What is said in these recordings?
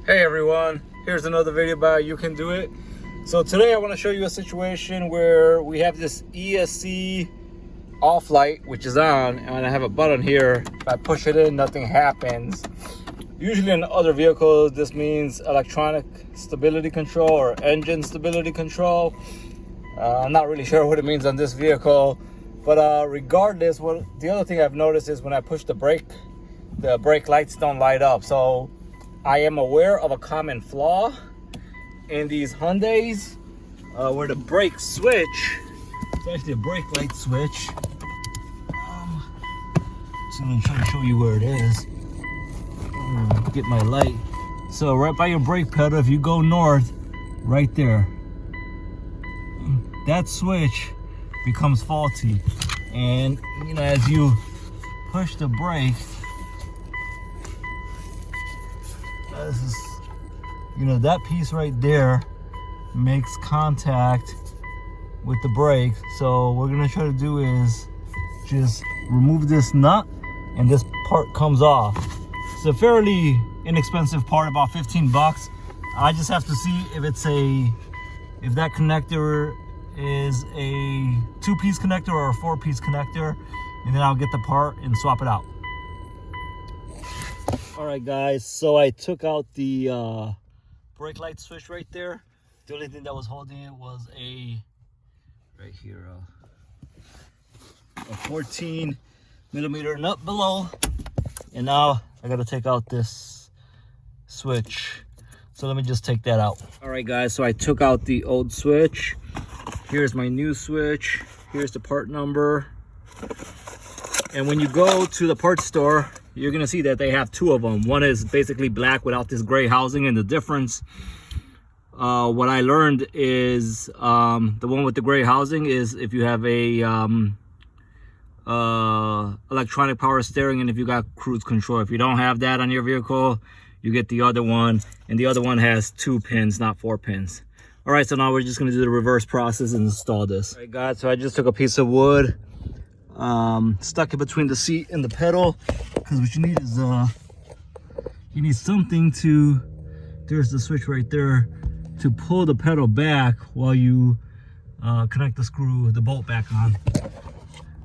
Hey everyone, here's another video by You Can Do It. So today I want to show you a situation where we have this ESC off light, which is on, and I have a button here. If I push it in, nothing happens. Usually in other vehicles, this means electronic stability control or engine stability control. I'm not really sure what it means on this vehicle, but regardless, the other thing I've noticed is when I push the brake lights don't light up. So I am aware of a common flaw in these Hyundais where the brake switch, it's actually a brake light switch. So I'm gonna try to show you where it is. Get my light. So right by your brake pedal, if you go north, right there, that switch becomes faulty. And you know, as you push the brake, this is, you know, that piece right there makes contact with the brake. So what we're gonna try to do is just remove this nut and this part comes off. It's a fairly inexpensive part, about 15 bucks. I just have to see if if that connector is a 2-piece connector or a 4-piece connector, and then I'll get the part and swap it out. All right guys, so I took out the brake light switch right there. The only thing that was holding it was right here, a 14 millimeter nut below. And now I gotta take out this switch. So let me just take that out. All right guys, so I took out the old switch. Here's my new switch. Here's the part number. And when you go to the parts store, you're gonna see that they have two of them. One is basically black without this gray housing, and the difference, what I learned is the one with the gray housing is if you have a electronic power steering and if you got cruise control. If you don't have that on your vehicle, you get the other one, and the other one has 2 pins, not 4 pins. All right, so now we're just gonna do the reverse process and install this. All right guys, so I just took a piece of wood, stuck it between the seat and the pedal, because what you need is you need something to, there's the switch right there, to pull the pedal back while you connect the bolt back on.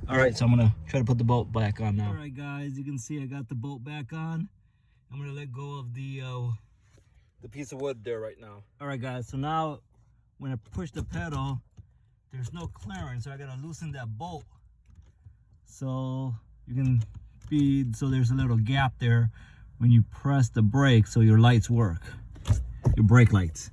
All right, so I'm gonna try to put the bolt back on now. All right guys, you can see I got the bolt back on. I'm gonna let go of the piece of wood there right now. All right guys, so now when I push the pedal, there's no clearance, so I gotta loosen that bolt. So you can so there's a little gap there when you press the brake, so your lights work, your brake lights.